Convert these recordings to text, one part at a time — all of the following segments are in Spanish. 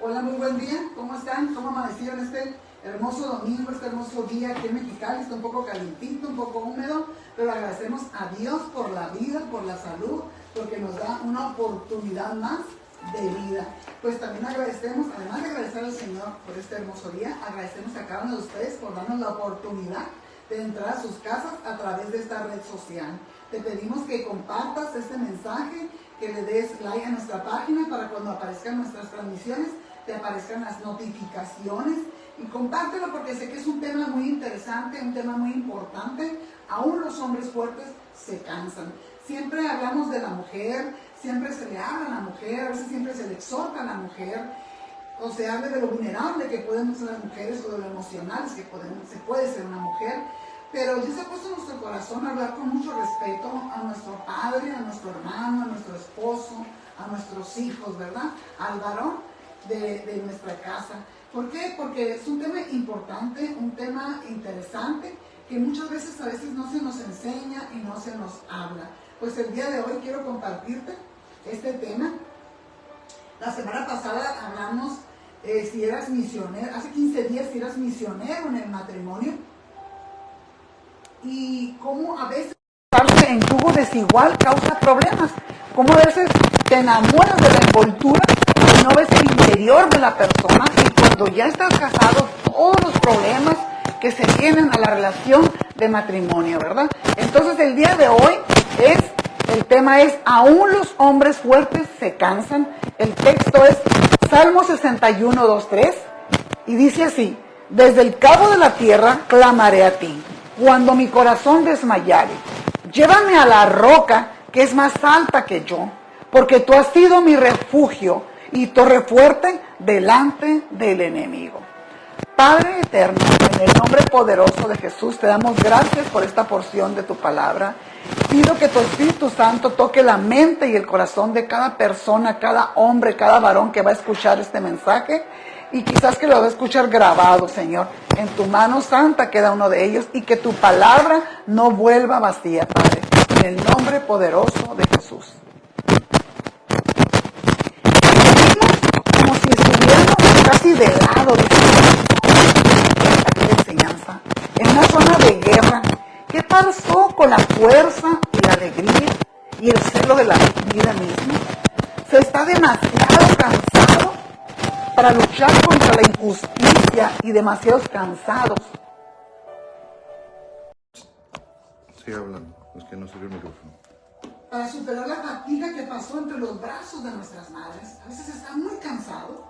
Hola, muy buen día. ¿Cómo están? ¿Cómo amanecieron este hermoso domingo, este hermoso día aquí en Mexicali? Está un poco calientito, un poco húmedo, pero agradecemos a Dios por la vida, por la salud, porque nos da una oportunidad más de vida. Pues también agradecemos, además de agradecer al Señor por este hermoso día, agradecemos a cada uno de ustedes por darnos la oportunidad de entrar a sus casas a través de esta red social. Te pedimos que compartas este mensaje, que le des like a nuestra página para cuando aparezcan nuestras transmisiones, te aparezcan las notificaciones, y compártelo porque sé que es un tema muy interesante, un tema muy importante. Aún los hombres fuertes se cansan. Siempre hablamos de la mujer, siempre se le habla a la mujer, a veces siempre se le exhorta a la mujer, o se habla de lo vulnerable que podemos ser las mujeres o de lo emocionales que se puede ser una mujer. Pero Dios ha puesto en nuestro corazón hablar con mucho respeto a nuestro padre, a nuestro hermano, a nuestro esposo, a nuestros hijos, ¿verdad? Al varón de nuestra casa. ¿Por qué? Porque es un tema importante, un tema interesante, que muchas veces no se nos enseña y no se nos habla. Pues el día de hoy quiero compartirte este tema. La semana pasada hablamos si eras misionero, hace 15 días si eras misionero en el matrimonio, y cómo a veces estarse en yugo desigual causa problemas, cómo a veces te enamoras de la envoltura y no ves el interior de la persona, y cuando ya estás casado, todos los problemas que se tienen a la relación de matrimonio, ¿verdad? Entonces el día de hoy el tema es, aún los hombres fuertes se cansan. El texto es Salmo 61, 2, 3, y dice así: desde el cabo de la tierra clamaré a ti, cuando mi corazón desmayare. Llévame a la roca que es más alta que yo, porque tú has sido mi refugio y torre fuerte delante del enemigo. Padre eterno, en el nombre poderoso de Jesús, te damos gracias por esta porción de tu palabra. Pido que tu Espíritu Santo toque la mente y el corazón de cada persona, cada hombre, cada varón que va a escuchar este mensaje, y quizás que lo va a escuchar grabado, Señor. En tu mano santa queda uno de ellos, y que tu palabra no vuelva vacía, Padre. En el nombre poderoso de Jesús. Como si estuviéramos casi de lado de esta enseñanza, en una zona de guerra. ¿Qué pasó con la fuerza y la alegría y el celo de la vida misma? Se está demasiado cansado para luchar contra la injusticia y demasiados cansados. Sigue hablando, es que no sirve el micrófono. Para superar la fatiga que pasó entre los brazos de nuestras madres. A veces está muy cansado,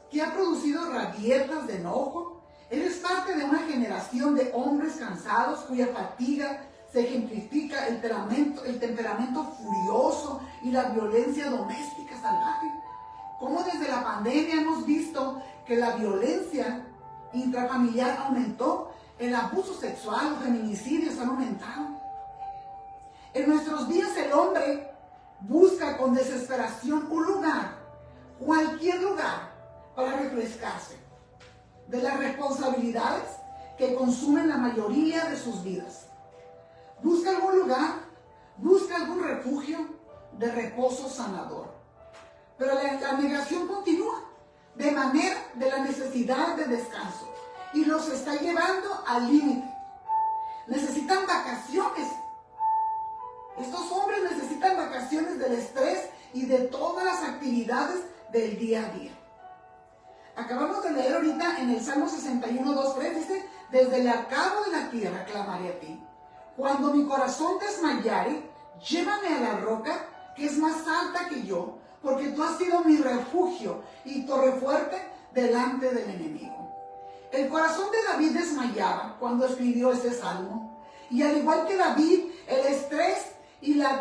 que ha producido rabietas de enojo. Eres parte de una generación de hombres cansados cuya fatiga se ejemplifica el temperamento furioso y la violencia doméstica salvaje. Como desde la pandemia hemos visto que la violencia intrafamiliar aumentó, el abuso sexual, los feminicidios han aumentado. En nuestros días el hombre busca con desesperación un lugar, cualquier lugar, para refrescarse de las responsabilidades que consumen la mayoría de sus vidas. Busca algún lugar, busca algún refugio de reposo sanador. Pero la negación continúa, de manera de la necesidad de descanso, y los está llevando al límite. Necesitan vacaciones. Estos hombres necesitan vacaciones del estrés y de todas las actividades del día a día. Acabamos de leer ahorita en el Salmo 61, 2, 3, dice: desde el acabo de la tierra clamaré a ti. Cuando mi corazón desmayare, llévame a la roca que es más alta que yo, porque tú has sido mi refugio y torre fuerte delante del enemigo. El corazón de David desmayaba cuando escribió este salmo. Y al igual que David, el estrés y las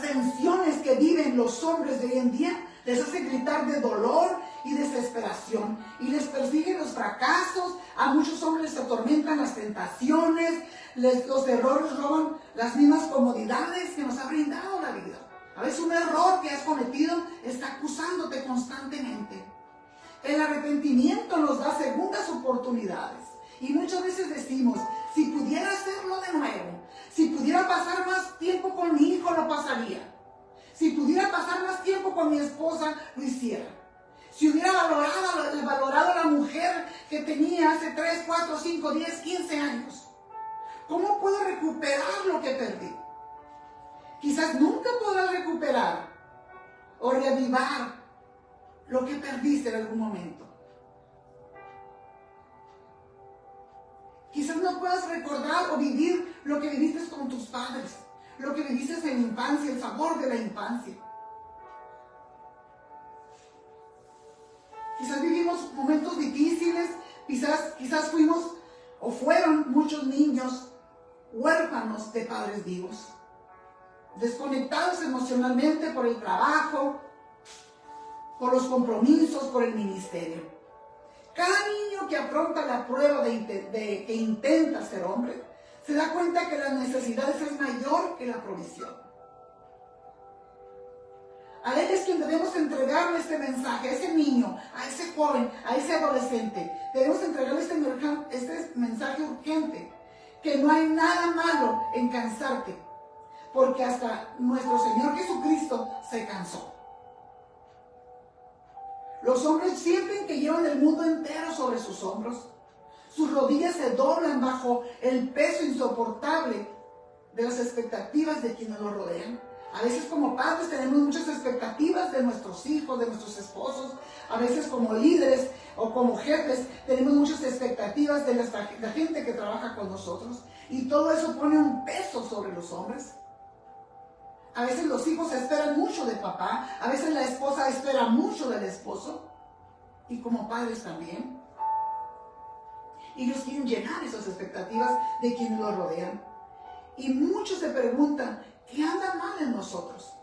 tensiones que viven los hombres de hoy en día les hace gritar de dolor y desesperación, y les persiguen los fracasos. A muchos hombres les atormentan las tentaciones, los errores roban las mismas comodidades que nos ha brindado la vida. A veces un error que has cometido está acusándote constantemente. El arrepentimiento nos da segundas oportunidades, y muchas veces decimos: si pudiera hacerlo de nuevo, si pudiera pasar más tiempo con mi hijo, lo pasaría. Si pudiera pasar más tiempo con mi esposa, lo hiciera. Si hubiera valorado a la mujer que tenía hace 3, 4, 5, 10, 15 años, ¿cómo puedo recuperar lo que perdí? Quizás nunca podrás recuperar o reavivar lo que perdiste en algún momento. Quizás no puedas recordar o vivir lo que viviste con tus padres, lo que viviste en la infancia, el sabor de la infancia. Quizás vivimos momentos difíciles, quizás fuimos o fueron muchos niños huérfanos de padres vivos, desconectados emocionalmente por el trabajo, por los compromisos, por el ministerio. Cada niño que afronta la prueba que intenta ser hombre, se da cuenta que las necesidades es mayor que la provisión. A él es quien debemos entregarle este mensaje, a ese niño, a ese joven, a ese adolescente. Debemos entregarle este mensaje urgente, que no hay nada malo en cansarte, porque hasta nuestro Señor Jesucristo se cansó. Los hombres sienten que llevan el mundo entero sobre sus hombros. Sus rodillas se doblan bajo el peso insoportable de las expectativas de quienes los rodean. A veces como padres tenemos muchas expectativas de nuestros hijos, de nuestros esposos. A veces como líderes o como jefes tenemos muchas expectativas de la gente que trabaja con nosotros. Y todo eso pone un peso sobre los hombres. A veces los hijos esperan mucho de papá, a veces la esposa espera mucho del esposo, y como padres también. Ellos quieren llenar esas expectativas de quienes los rodean. Y muchos se preguntan, ¿qué anda mal en nosotros?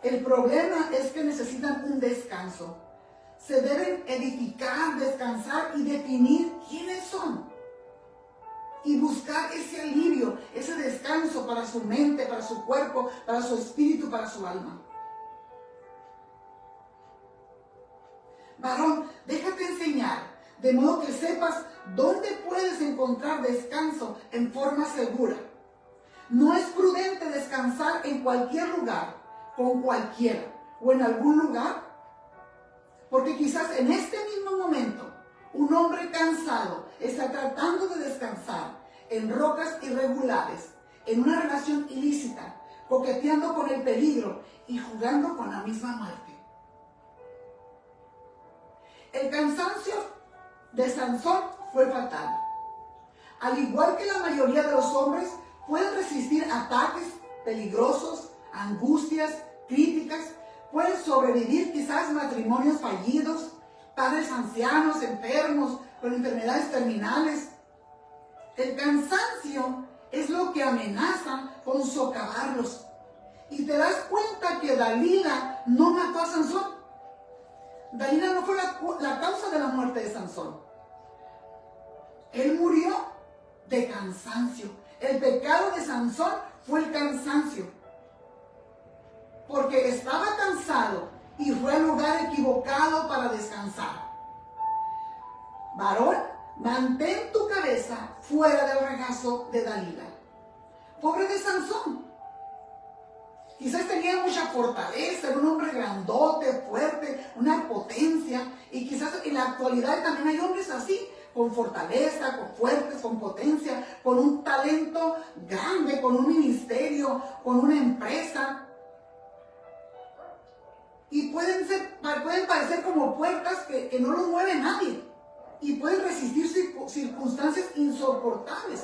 El problema es que necesitan un descanso. Se deben edificar, descansar y definir quiénes son. Y buscar ese alivio, ese descanso para su mente, para su cuerpo, para su espíritu, para su alma. Varón, déjate enseñar, de modo que sepas dónde puedes encontrar descanso en forma segura. No es prudente descansar en cualquier lugar, con cualquiera, o en algún lugar, porque quizás en este mismo momento un hombre cansado está tratando de descansar en rocas irregulares, en una relación ilícita, coqueteando con el peligro y jugando con la misma muerte. El cansancio de Sansón fue fatal. Al igual que la mayoría de los hombres, pueden resistir ataques peligrosos, angustias, críticas, pueden sobrevivir quizás matrimonios fallidos, padres ancianos, enfermos, con enfermedades terminales. El cansancio es lo que amenaza con socavarlos. Y te das cuenta que Dalila no mató a Sansón. Dalila no fue la causa de la muerte de Sansón. Él murió de cansancio. El pecado de Sansón fue el cansancio. Porque estaba cansado y fue al lugar equivocado para descansar. Varón, mantén tu cabeza fuera del regazo de Dalila. Pobre de Sansón. Quizás tenía mucha fortaleza, era un hombre grandote, fuerte, una potencia. Y quizás en la actualidad también hay hombres así, con fortaleza, con fuertes, con potencia, con un talento grande, con un ministerio, con una empresa. Y pueden parecer como puertas que no los mueve nadie. Y pueden resistir circunstancias insoportables.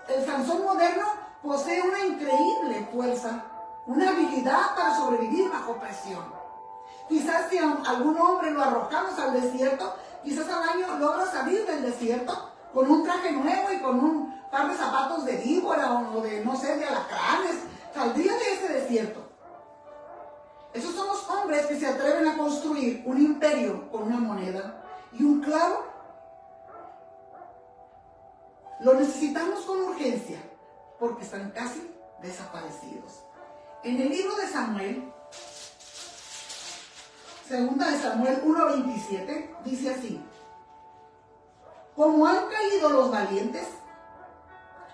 El Sansón moderno posee una increíble fuerza, una habilidad para sobrevivir bajo presión. Quizás si algún hombre lo arrojamos al desierto, quizás al año logra salir del desierto con un traje nuevo y con un par de zapatos de víbora o de, no sé, de alacranes. Saldría de ese desierto. Esos son los hombres que se atreven a construir un imperio con una moneda y un clavo. Lo necesitamos con urgencia porque están casi desaparecidos. En el libro de Samuel, 2 de Samuel 1:27, dice así: como han caído los valientes,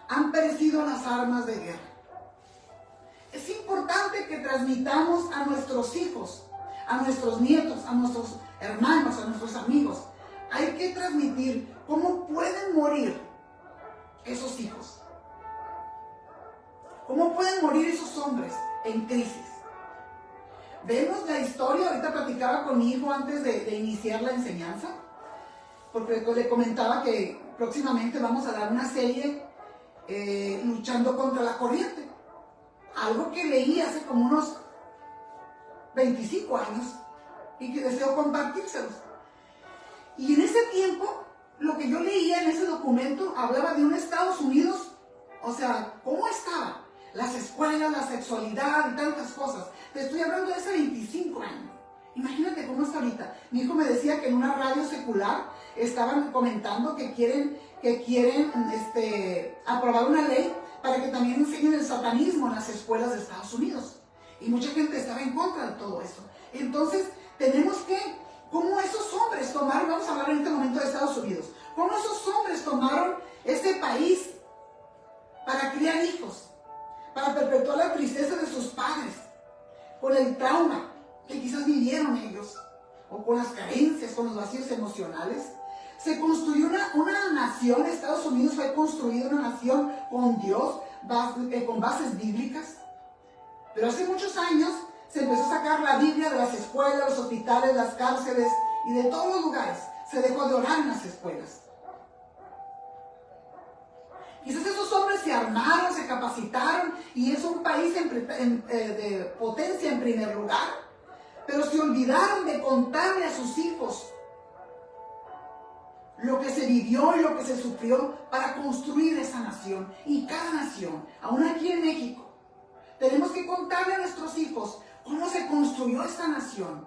han perecido las armas de guerra. Es importante importante que transmitamos a nuestros hijos, a nuestros nietos, a nuestros hermanos, a nuestros amigos. Hay que transmitir cómo pueden morir esos hijos. ¿Cómo pueden morir esos hombres en crisis? Vemos la historia, ahorita platicaba con mi hijo antes de iniciar la enseñanza, porque le comentaba que próximamente vamos a dar una serie luchando contra la corriente. Algo que leí hace como unos 25 años y que deseo compartírselos. Y en ese tiempo, lo que yo leía en ese documento hablaba de un Estados Unidos, o sea, ¿cómo estaba? Las escuelas, la sexualidad y tantas cosas. Te estoy hablando de hace 25 años. Imagínate cómo está ahorita. Mi hijo me decía que en una radio secular estaban comentando que quieren aprobar una ley para que también enseñen el satanismo en las escuelas de Estados Unidos. Y mucha gente estaba en contra de todo eso. Entonces, tenemos que, cómo esos hombres tomaron, vamos a hablar en este momento de Estados Unidos, cómo esos hombres tomaron este país para criar hijos, para perpetuar la tristeza de sus padres, con el trauma que quizás vivieron ellos, o con las carencias, con los vacíos emocionales. Se construyó una nación, Estados Unidos fue construida una nación con Dios, con bases bíblicas. Pero hace muchos años se empezó a sacar la Biblia de las escuelas, los hospitales, las cárceles y de todos los lugares. Se dejó de orar en las escuelas. Quizás esos hombres se armaron, se capacitaron y es un país de potencia en primer lugar, pero se olvidaron de contarle a sus hijos lo que se vivió y lo que se sufrió para construir esa nación. Y cada nación, aún aquí en México, tenemos que contarle a nuestros hijos cómo se construyó esta nación.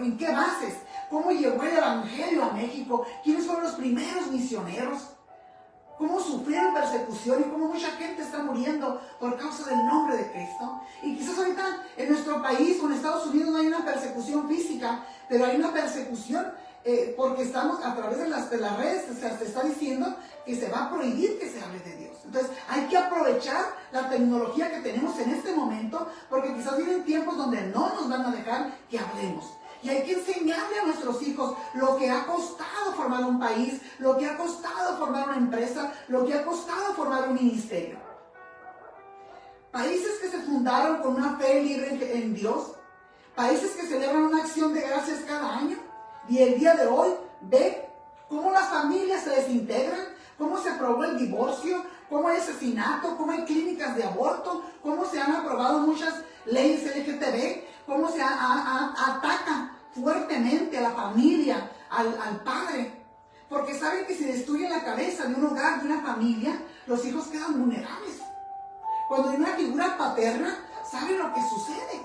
¿En qué bases? ¿Cómo llegó el evangelio a México? ¿Quiénes fueron los primeros misioneros? ¿Cómo sufrieron persecución y cómo mucha gente está muriendo por causa del nombre de Cristo? Y quizás ahorita en nuestro país o en Estados Unidos no hay una persecución física, pero hay una persecución porque estamos a través de las redes, o sea, se está diciendo que se va a prohibir que se hable de Dios. Entonces hay que aprovechar la tecnología que tenemos en este momento, porque quizás vienen tiempos donde no nos van a dejar que hablemos. Y hay que enseñarle a nuestros hijos lo que ha costado formar un país, lo que ha costado formar una empresa, lo que ha costado formar un ministerio. Países que se fundaron con una fe libre en Dios, países que celebran una acción de gracias cada año, y el día de hoy ve cómo las familias se desintegran, cómo se aprobó el divorcio, cómo hay asesinato, cómo hay clínicas de aborto, cómo se han aprobado muchas leyes LGTB, cómo se ataca fuertemente a la familia, al padre. Porque saben que si destruyen la cabeza de un hogar, de una familia, los hijos quedan vulnerables. Cuando hay una figura paterna, saben lo que sucede.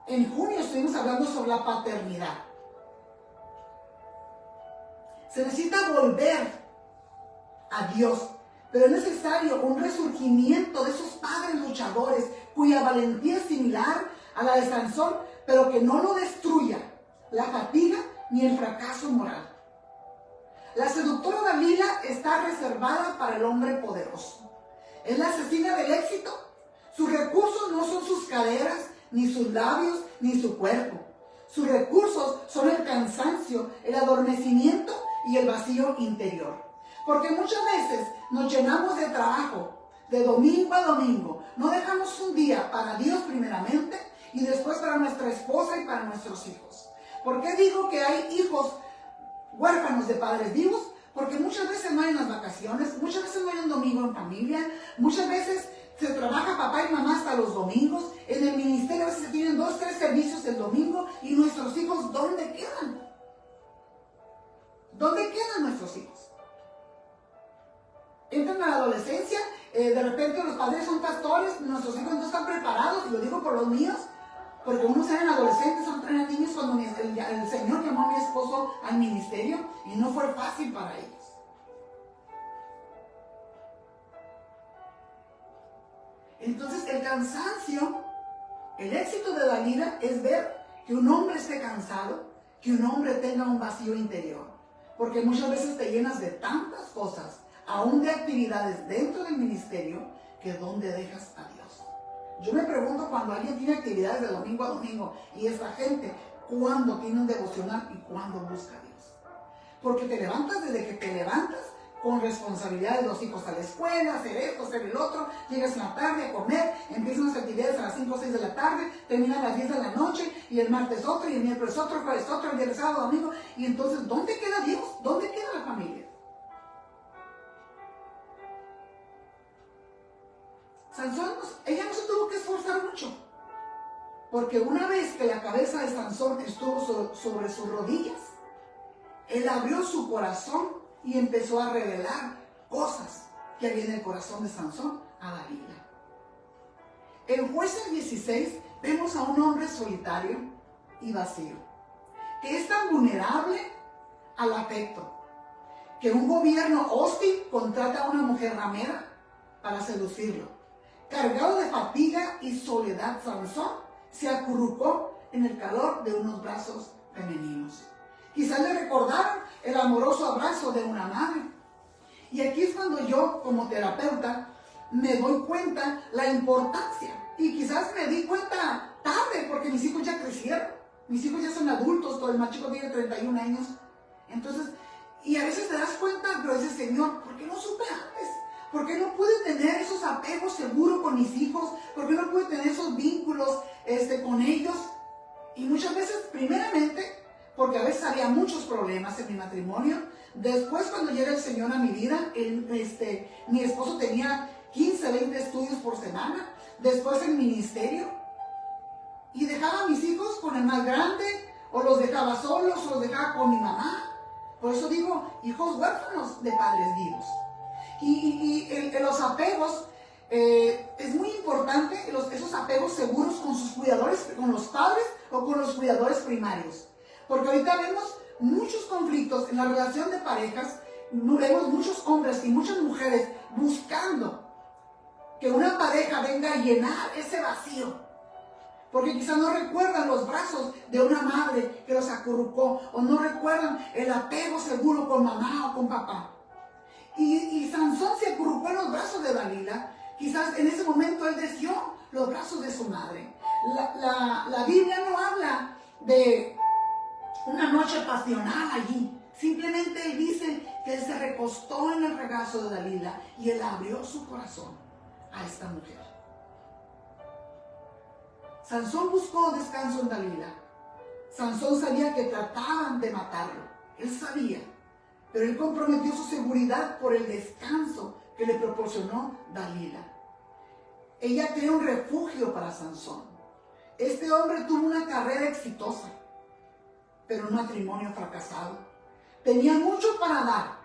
En junio estuvimos hablando sobre la paternidad. Se necesita volver a Dios, pero es necesario un resurgimiento de esos padres luchadores cuya valentía es similar a la de Sansón, pero que no lo destruya la fatiga ni el fracaso moral. La seductora Dalila está reservada para el hombre poderoso. Es la asesina del éxito. Sus recursos no son sus caderas, ni sus labios, ni su cuerpo. Sus recursos son el cansancio, el adormecimiento y el vacío interior. Porque muchas veces nos llenamos de trabajo, de domingo a domingo. No dejamos un día para Dios primeramente y después para nuestra esposa y para nuestros hijos. ¿Por qué digo que hay hijos huérfanos de padres vivos? Porque muchas veces no hay unas vacaciones, muchas veces no hay un domingo en familia, muchas veces se trabaja papá y mamá hasta los domingos. En el ministerio a veces se tienen 2, 3 servicios el domingo y nuestros hijos, ¿dónde quedan? ¿Dónde quedan nuestros hijos? Entran a la adolescencia, de repente los padres son pastores, nuestros hijos no están preparados, y lo digo por los míos, porque unos eran adolescentes, otros eran niños cuando el Señor llamó a mi esposo al ministerio y no fue fácil para ellos. Entonces el cansancio, el éxito de Dalila es ver que un hombre esté cansado, que un hombre tenga un vacío interior, porque muchas veces te llenas de tantas cosas, aún de actividades dentro del ministerio, que dónde dejas a Dios. Yo me pregunto cuando alguien tiene actividades de domingo a domingo y esa gente, ¿cuándo tiene un devocional y cuándo busca a Dios? Porque te levantas desde que te levantas con responsabilidades de los hijos a la escuela, hacer esto, hacer el otro, llegas en la tarde a comer, empiezan las actividades a las 5 o 6 de la tarde, terminan a las 10 de la noche, y el martes otro, y el miércoles otro, el jueves otro, el viernes, sábado, domingo, y entonces, ¿dónde queda Dios? ¿Dónde queda la familia? Sansón, ella no se tuvo que esforzar mucho, porque una vez que la cabeza de Sansón estuvo sobre sus rodillas, él abrió su corazón y empezó a revelar cosas que había en el corazón de Sansón a Dalila. En Jueces 16 vemos a un hombre solitario y vacío, que es tan vulnerable al afecto, que un gobierno hostil contrata a una mujer ramera para seducirlo. Cargado de fatiga y soledad, Sansón se acurrucó en el calor de unos brazos femeninos. Quizás le recordaron el amoroso abrazo de una madre. Y aquí es cuando yo, como terapeuta, me doy cuenta la importancia. Y quizás me di cuenta tarde, porque mis hijos ya crecieron. Mis hijos ya son adultos, todo el más chico tiene 31 años. Entonces, y a veces te das cuenta, pero dices, Señor, ¿por qué no supe antes? ¿Por qué no pude tener esos apegos seguros con mis hijos? ¿Por qué no pude tener esos vínculos con ellos? Y muchas veces, primeramente, porque a veces había muchos problemas en mi matrimonio. Después, cuando llega el Señor a mi vida, mi esposo tenía 15, 20 estudios por semana. Después el ministerio. Y dejaba a mis hijos con el más grande, o los dejaba solos, o los dejaba con mi mamá. Por eso digo, hijos huérfanos de padres vivos. Y los apegos, es muy importante, esos apegos seguros con sus cuidadores, con los padres o con los cuidadores primarios. Porque ahorita vemos muchos conflictos en la relación de parejas, vemos muchos hombres y muchas mujeres buscando que una pareja venga a llenar ese vacío. Porque quizás no recuerdan los brazos de una madre que los acurrucó, o no recuerdan el apego seguro con mamá o con papá. Y Sansón se acurrucó en los brazos de Dalila. Quizás en ese momento él deseó los brazos de su madre. La Biblia no habla de una noche pasional allí. Simplemente él dice que él se recostó en el regazo de Dalila y él abrió su corazón a esta mujer. Sansón buscó descanso en Dalila. Sansón sabía que trataban de matarlo. Él sabía. Pero él comprometió su seguridad por el descanso que le proporcionó Dalila. Ella creó un refugio para Sansón. Este hombre tuvo una carrera exitosa, pero un matrimonio fracasado. Tenía mucho para dar,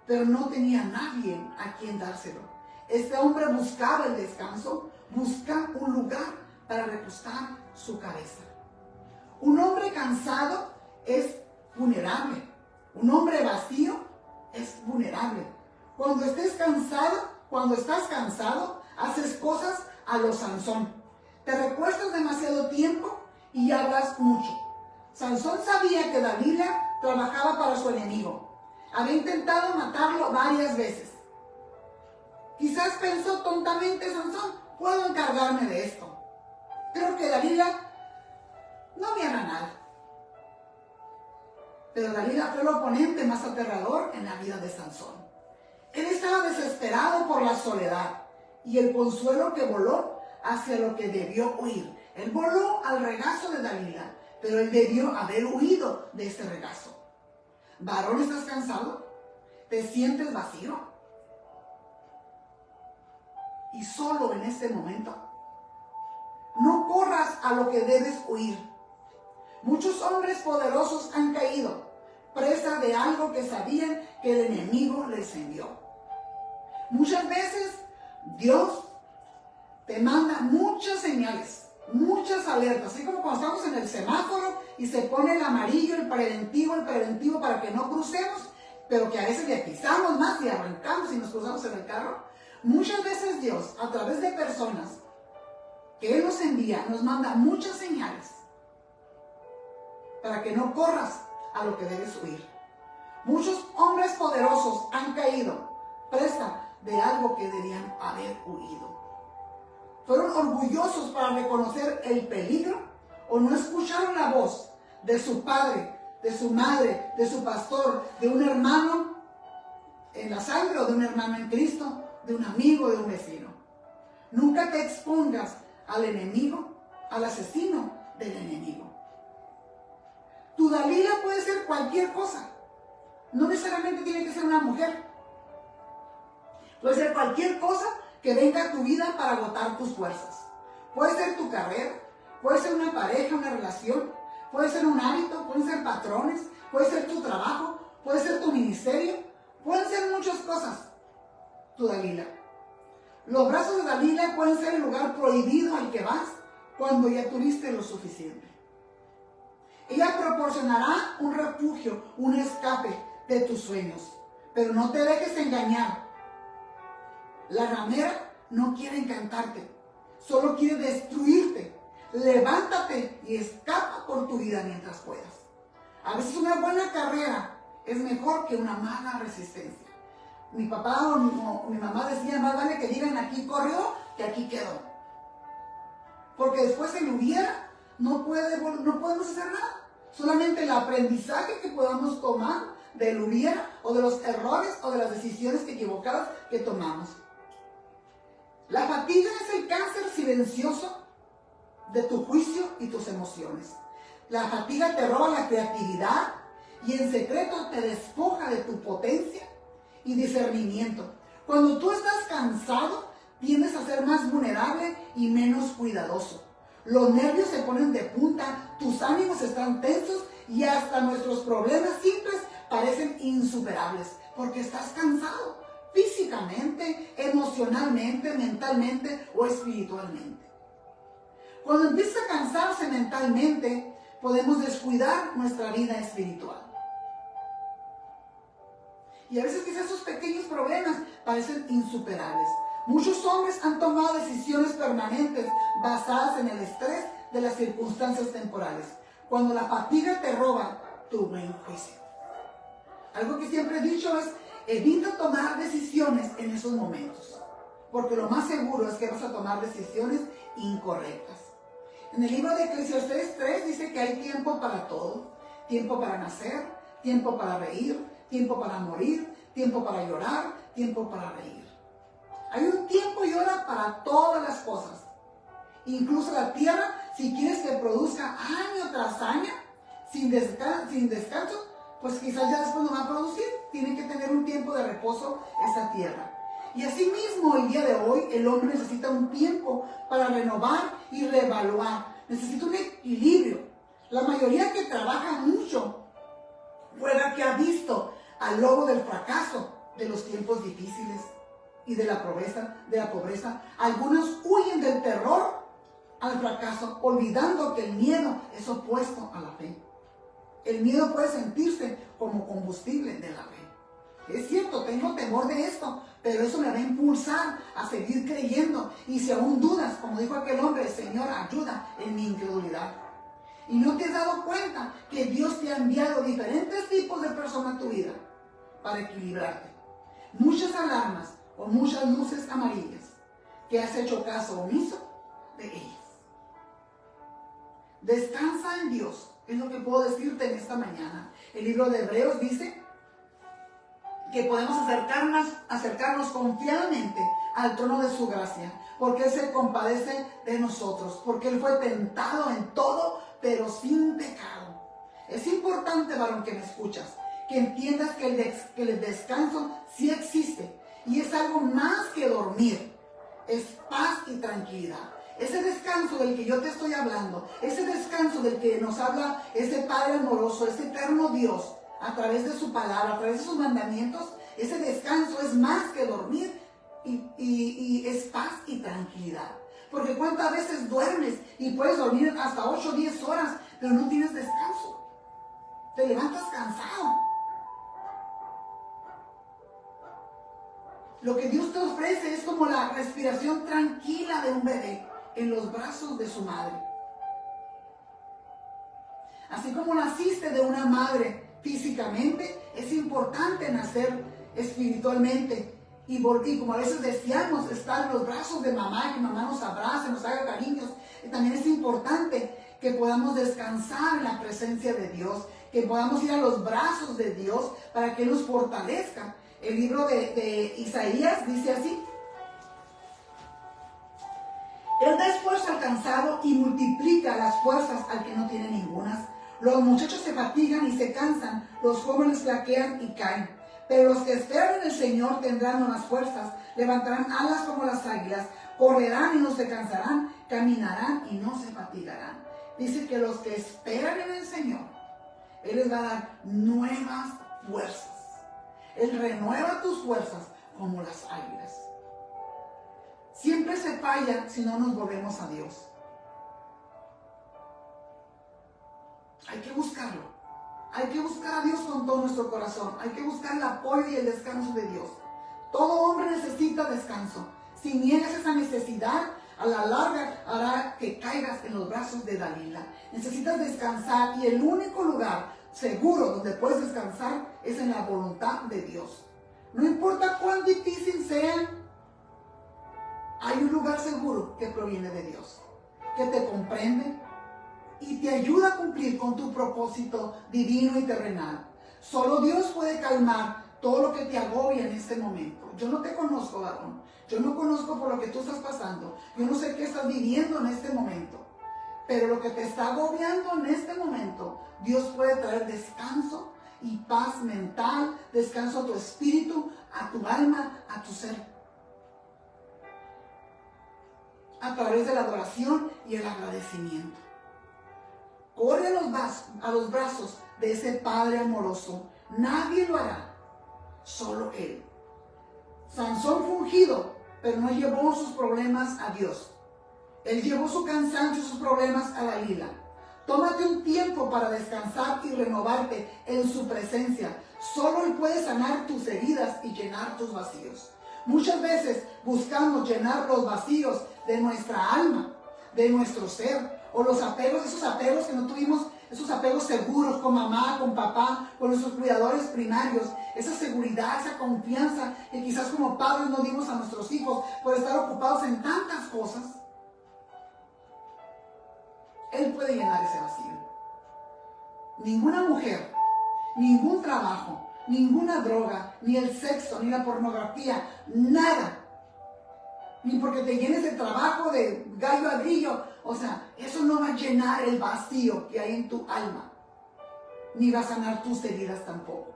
pero no tenía nadie a quien dárselo. Este hombre buscaba el descanso, busca un lugar para recostar su cabeza. Un hombre cansado es vulnerable. Un hombre vacío es vulnerable. Cuando estás cansado, haces cosas a lo Sansón. Te recuestas demasiado tiempo y hablas mucho. Sansón sabía que Dalila trabajaba para su enemigo. Había intentado matarlo varias veces. Quizás pensó tontamente Sansón, puedo encargarme de esto. Creo que Dalila no me hará nada. Pero Dalila fue el oponente más aterrador en la vida de Sansón. Él estaba desesperado por la soledad y el consuelo que voló hacia lo que debió huir. Él voló al regazo de Dalila, pero él debió haber huido de ese regazo. Varón, ¿estás cansado? ¿Te sientes vacío? Y solo en este momento, no corras a lo que debes huir. Muchos hombres poderosos han caído, presa de algo que sabían que el enemigo les envió. Muchas veces Dios te manda muchas señales, muchas alertas, así como cuando estamos en el semáforo y se pone el amarillo, el preventivo para que no crucemos, pero que a veces le pisamos más y arrancamos y nos cruzamos en el carro. Muchas veces Dios, a través de personas que Él nos envía, nos manda muchas señales para que no corras a lo que debes huir. Muchos hombres poderosos han caído presa de algo que debían haber huido. ¿Fueron orgullosos para reconocer el peligro o no escucharon la voz de su padre, de su madre, de su pastor, de un hermano en la sangre o de un hermano en Cristo, de un amigo, de un vecino? Nunca te expongas al enemigo, al asesino del enemigo. Tu Dalila puede ser cualquier cosa. No necesariamente tiene que ser una mujer. Puede ser cualquier cosa que venga a tu vida para agotar tus fuerzas. Puede ser tu carrera, puede ser una pareja, una relación, puede ser un hábito, pueden ser patrones, puede ser tu trabajo, puede ser tu ministerio, pueden ser muchas cosas. Tu Dalila. Los brazos de Dalila pueden ser el lugar prohibido al que vas cuando ya tuviste lo suficiente. Ella proporcionará un refugio, un escape de tus sueños, pero no te dejes engañar. La ramera no quiere encantarte, solo quiere destruirte. Levántate y escapa por tu vida mientras puedas. A veces una buena carrera es mejor que una mala resistencia. Mi papá o mi mamá decían, más vale que digan aquí corrió que aquí quedó. Porque después si lo hubiera, no podemos hacer nada. Solamente el aprendizaje que podamos tomar del hubiera o de los errores o de las decisiones equivocadas que tomamos. La fatiga es el cáncer silencioso de tu juicio y tus emociones. La fatiga te roba la creatividad y en secreto te despoja de tu potencia y discernimiento. Cuando tú estás cansado, tiendes a ser más vulnerable y menos cuidadoso. Los nervios se ponen de punta, tus ánimos están tensos y hasta nuestros problemas simples parecen insuperables porque estás cansado físicamente, emocionalmente, mentalmente o espiritualmente. Cuando empieza a cansarse mentalmente, podemos descuidar nuestra vida espiritual. Y a veces quizás esos pequeños problemas parecen insuperables. Muchos hombres han tomado decisiones permanentes basadas en el estrés de las circunstancias temporales. Cuando la fatiga te roba tu buen juicio. Algo que siempre he dicho es, evita tomar decisiones en esos momentos. Porque lo más seguro es que vas a tomar decisiones incorrectas. En el libro de Eclesiastés 3 dice que hay tiempo para todo. Tiempo para nacer, tiempo para reír, tiempo para morir, tiempo para llorar, tiempo para reír. Hay un tiempo y hora para todas las cosas. Incluso la tierra, si quieres que produzca año tras año, sin descanso, pues quizás ya después no va a producir. Tiene que tener un tiempo de reposo esa tierra. Y asimismo, el día de hoy, el hombre necesita un tiempo para renovar y reevaluar. Necesita un equilibrio. La mayoría que trabaja mucho fue la que ha visto al lobo del fracaso de los tiempos difíciles y de la pobreza. Algunos huyen del terror al fracaso, olvidando que el miedo es opuesto a la fe. El miedo puede sentirse como combustible de la fe. Es cierto, tengo temor de esto, pero eso me va a impulsar a seguir creyendo. Y si aún dudas, como dijo aquel hombre, Señor, ayuda en mi incredulidad. Y no te has dado cuenta que Dios te ha enviado diferentes tipos de personas a tu vida para equilibrarte. Muchas alarmas o muchas luces amarillas que has hecho caso omiso de ellas. Descansa en Dios, es lo que puedo decirte en esta mañana. El libro de Hebreos dice que podemos acercarnos confiadamente al trono de su gracia, porque Él se compadece de nosotros, porque Él fue tentado en todo, pero sin pecado. Es importante, varón, que me escuchas, que entiendas que el descanso sí existe, y es algo más que dormir, es paz y tranquilidad. Ese descanso del que yo te estoy hablando, ese descanso del que nos habla ese Padre amoroso, ese eterno Dios, a través de su palabra, a través de sus mandamientos, ese descanso es más que dormir y es paz y tranquilidad. Porque cuántas veces duermes y puedes dormir hasta 8 o 10 horas, pero no tienes descanso. Te levantas cansado. Lo que Dios te ofrece es como la respiración tranquila de un bebé en los brazos de su madre. Así como naciste de una madre físicamente, es importante nacer espiritualmente Y como a veces deseamos estar en los brazos de mamá, que mamá nos abrace, nos haga cariños, también es importante que podamos descansar en la presencia de Dios, que podamos ir a los brazos de Dios para que Él nos fortalezca. El libro de Isaías dice así: Él da esfuerzo al cansado y multiplica las fuerzas al que no tiene ningunas. Los muchachos se fatigan y se cansan, los jóvenes flaquean y caen. Pero los que esperan en el Señor tendrán nuevas fuerzas, levantarán alas como las águilas, correrán y no se cansarán, caminarán y no se fatigarán. Dice que los que esperan en el Señor, Él les va a dar nuevas fuerzas. Él renueva tus fuerzas como las águilas. Siempre se falla si no nos volvemos a Dios. Hay que buscarlo. Hay que buscar a Dios con todo nuestro corazón. Hay que buscar el apoyo y el descanso de Dios. Todo hombre necesita descanso. Si niegas esa necesidad, a la larga hará que caigas en los brazos de Dalila. Necesitas descansar y el único lugar seguro donde puedes descansar es en la voluntad de Dios. No importa cuán difícil sea, hay un lugar seguro que proviene de Dios, que te comprende y te ayuda a cumplir con tu propósito divino y terrenal. Solo Dios puede calmar todo lo que te agobia en este momento. Yo no te conozco, varón. Yo no conozco por lo que tú estás pasando. Yo no sé qué estás viviendo en este momento. Pero lo que te está agobiando en este momento, Dios puede traer descanso y paz mental, descanso a tu espíritu, a tu alma, a tu ser. A través de la adoración y el agradecimiento. Corre a los brazos de ese Padre amoroso. Nadie lo hará, solo Él. Sansón fue ungido, pero no llevó sus problemas a Dios. Él llevó su cansancio y sus problemas a Dalila. Tómate un tiempo para descansar y renovarte en su presencia. Solo Él puede sanar tus heridas y llenar tus vacíos. Muchas veces buscamos llenar los vacíos de nuestra alma, de nuestro ser, o los apegos, esos apegos que no tuvimos, esos apegos seguros con mamá, con papá, con nuestros cuidadores primarios, esa seguridad, esa confianza que quizás como padres no dimos a nuestros hijos por estar ocupados en tantas cosas. Él puede llenar ese vacío. Ninguna mujer, ningún trabajo, ninguna droga, ni el sexo, ni la pornografía, nada. Ni porque te llenes de trabajo, de gallo a grillo. O sea, eso no va a llenar el vacío que hay en tu alma. Ni va a sanar tus heridas tampoco.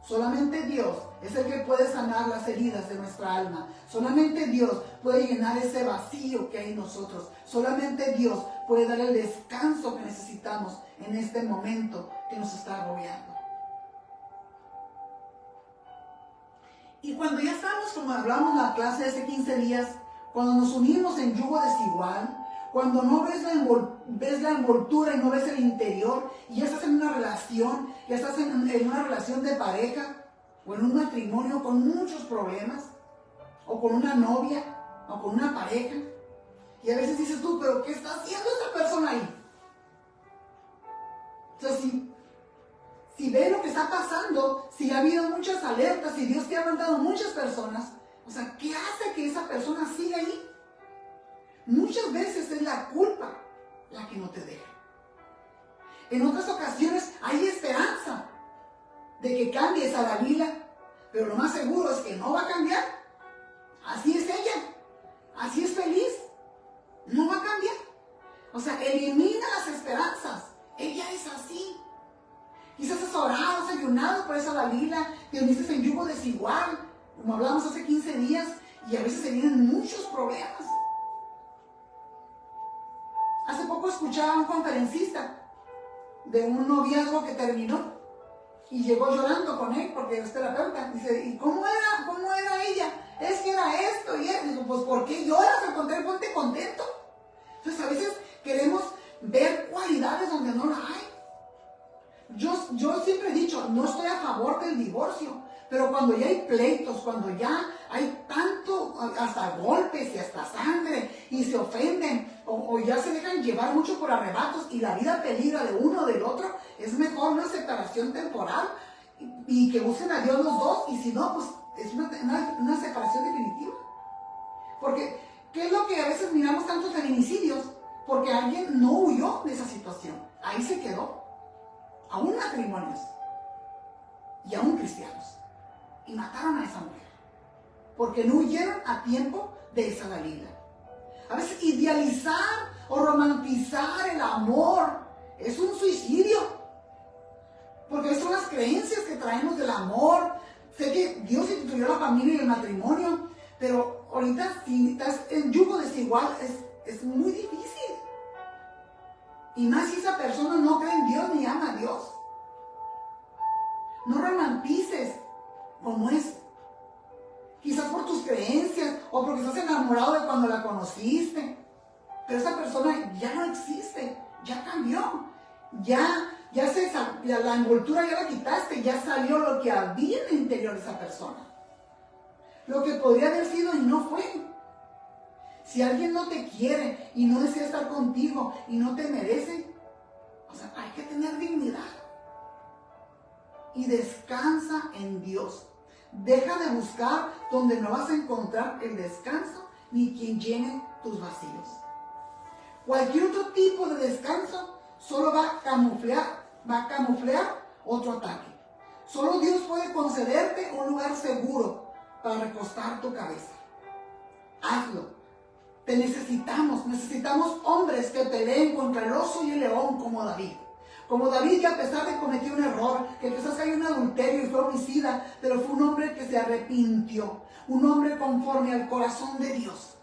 Solamente Dios es el que puede sanar las heridas de nuestra alma. Solamente Dios puede llenar ese vacío que hay en nosotros. Solamente Dios puede dar el descanso que necesitamos en este momento que nos está agobiando. Y cuando ya estamos, como hablamos en la clase de hace 15 días, cuando nos unimos en yugo desigual, cuando no ves la envoltura y no ves el interior, y ya estás en una relación, ya estás en una relación de pareja, o en un matrimonio con muchos problemas, o con una novia, o con una pareja, y a veces dices tú, pero ¿qué está haciendo esta persona ahí? Entonces, si ves lo que está pasando, si ha habido muchas alertas, si Dios te ha mandado muchas personas, o sea, ¿qué hace que esa persona siga ahí? Muchas veces es la culpa la que no te deja. En otras ocasiones hay esperanza de que cambies a Dalila, pero lo más seguro es que no va a cambiar. Así es ella, así es feliz, no va a cambiar. O sea, elimina las esperanzas, ella es así. Quizás has orado, has ayunado por esa Dalila, te uniste en yugo desigual, como hablamos hace 15 días, y a veces se vienen muchos problemas. Hace poco escuchaba a un conferencista de un noviazgo que terminó y llegó llorando con él porque es terapeuta. Dice, ¿y cómo era ella? Es que era esto y eso. Digo, pues ¿por qué lloras? Al contrario, ponte contento. Entonces a veces queremos ver cualidades donde no la hay. Yo siempre he dicho, no estoy a favor del divorcio, pero cuando ya hay pleitos, cuando ya hay tanto, hasta golpes y hasta sangre, y se ofenden, o ya se dejan llevar mucho por arrebatos, y la vida peligra de uno o del otro, es mejor una separación temporal, y que busquen a Dios los dos, y si no, pues es una separación definitiva. Porque, ¿qué es lo que a veces miramos tantos feminicidios? Porque alguien no huyó de esa situación, ahí se quedó, aún matrimonios, y aún cristianos, y mataron a esa mujer, porque no huyeron a tiempo de esa Dalila. A veces idealizar o romantizar el amor es un suicidio, porque son las creencias que traemos del amor. Sé que Dios instituyó la familia y el matrimonio, pero ahorita si estás en yugo desigual es muy difícil. Y más si esa persona no cree en Dios ni ama a Dios. No romantices como es. Quizás por tus creencias o porque estás enamorado de cuando la conociste. Pero esa persona ya no existe, ya cambió. La envoltura ya la quitaste, ya salió lo que había en el interior de esa persona. Lo que podría haber sido y no fue. Si alguien no te quiere y no desea estar contigo y no te merece, o sea, hay que tener dignidad. Y descansa en Dios. Deja de buscar donde no vas a encontrar el descanso ni quien llene tus vacíos. Cualquier otro tipo de descanso solo va a camuflar otro ataque. Solo Dios puede concederte un lugar seguro para recostar tu cabeza. Hazlo. Te necesitamos hombres que peleen contra el oso y el león como David. Como David, que a pesar de cometer un error, que quizás cayó en adulterio y fue homicida, pero fue un hombre que se arrepintió, un hombre conforme al corazón de Dios.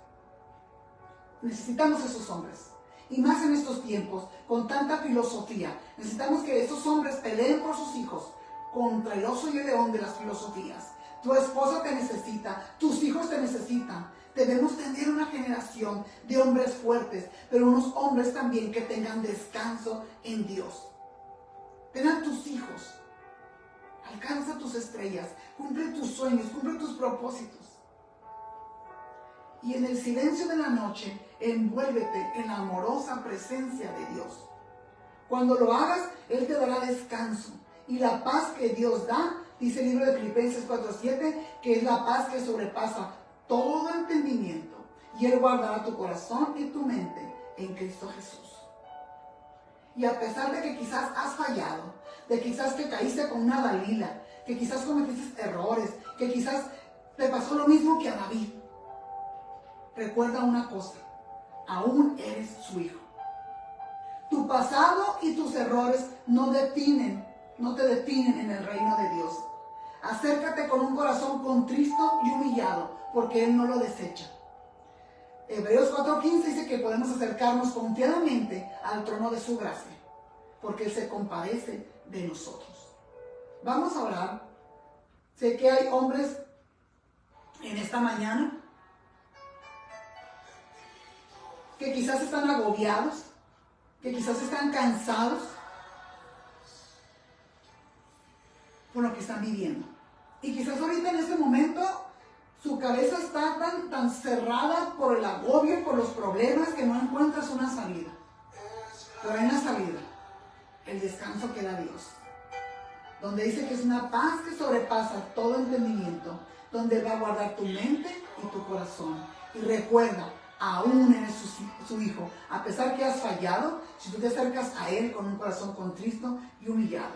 Necesitamos esos hombres. Y más en estos tiempos, con tanta filosofía. Necesitamos que esos hombres peleen por sus hijos contra el oso y el león de las filosofías. Tu esposa te necesita, tus hijos te necesitan. Debemos tener una generación de hombres fuertes, pero unos hombres también que tengan descanso en Dios. Ten a tus hijos, alcanza tus estrellas, cumple tus sueños, cumple tus propósitos. Y en el silencio de la noche, envuélvete en la amorosa presencia de Dios. Cuando lo hagas, Él te dará descanso. Y la paz que Dios da, dice el libro de Filipenses 4:7, que es la paz que sobrepasa todo entendimiento. Y Él guardará tu corazón y tu mente en Cristo Jesús. Y a pesar de que quizás has fallado, de quizás que caíste con una Dalila, que quizás cometiste errores, que quizás te pasó lo mismo que a David, recuerda una cosa, aún eres su hijo. Tu pasado y tus errores no te definen en el reino de Dios. Acércate con un corazón contristo y humillado, porque Él no lo desecha. Hebreos 4:15 dice que podemos acercarnos confiadamente al trono de su gracia, porque Él se compadece de nosotros. Vamos a orar. Sé que hay hombres en esta mañana que quizás están agobiados, que quizás están cansados por lo que están viviendo. Y quizás ahorita en este momento su cabeza está tan cerrada por el agobio, por los problemas, que no encuentras una salida. Pero hay una salida. El descanso que da Dios. Donde dice que es una paz que sobrepasa todo entendimiento. Donde va a guardar tu mente y tu corazón. Y recuerda, aún eres su hijo. A pesar que has fallado, si tú te acercas a Él con un corazón contristo y humillado.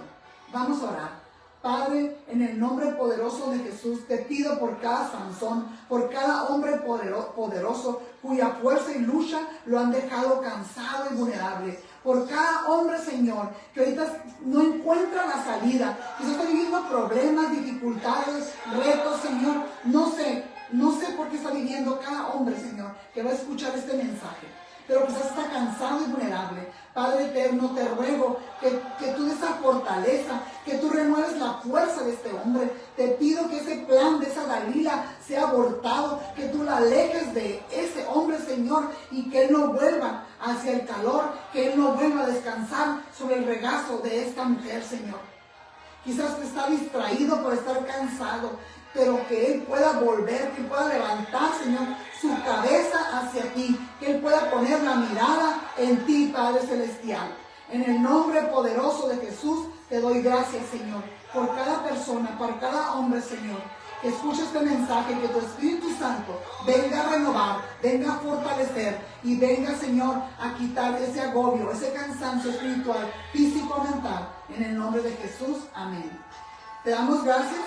Vamos a orar. Padre, en el nombre poderoso de Jesús, te pido por cada Sansón, por cada hombre poderoso cuya fuerza y lucha lo han dejado cansado y vulnerable. Por cada hombre, Señor, que ahorita no encuentra la salida, quizás está viviendo problemas, dificultades, retos, Señor. No sé por qué está viviendo cada hombre, Señor, que va a escuchar este mensaje, pero quizás está cansado y vulnerable. Padre eterno, te ruego que tú des esa fortaleza, que tú renueves la fuerza de este hombre. Te pido que ese plan de esa Dalila sea abortado, que tú la alejes de ese hombre, Señor, y que él no vuelva hacia el calor, que él no vuelva a descansar sobre el regazo de esta mujer, Señor. Quizás está distraído por estar cansado, pero que Él pueda volver, que Él pueda levantar, Señor, su cabeza hacia ti, que Él pueda poner la mirada en ti, Padre Celestial. En el nombre poderoso de Jesús, Te doy gracias, Señor, por cada persona, por cada hombre, Señor, que escuche este mensaje, que tu Espíritu Santo venga a renovar, venga a fortalecer y venga, Señor, a quitar ese agobio, ese cansancio espiritual, físico, mental. En el nombre de Jesús, amén. Te damos gracias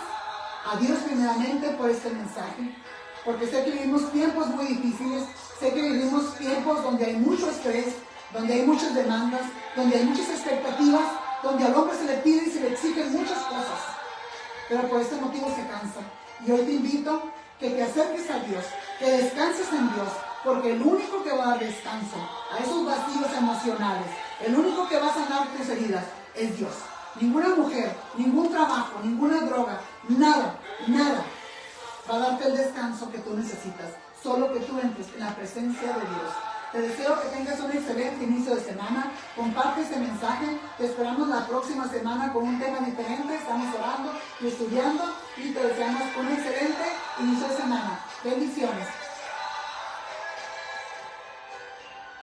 a Dios primeramente por este mensaje, porque sé que vivimos tiempos muy difíciles, sé que vivimos tiempos donde hay mucho estrés, donde hay muchas demandas, donde hay muchas expectativas, donde al hombre se le pide y se le exigen muchas cosas, pero por este motivo se cansa. Y hoy te invito que te acerques a Dios, que descanses en Dios, porque el único que va a dar descanso a esos vacíos emocionales, el único que va a sanar tus heridas es Dios. Ninguna mujer, ningún trabajo, ninguna droga, nada va a darte el descanso que tú necesitas. Solo que tú entres en la presencia de Dios. Te deseo que tengas un excelente inicio de semana. Comparte este mensaje. Te esperamos la próxima semana con un tema diferente. Estamos orando y estudiando y te deseamos un excelente inicio de semana. Bendiciones.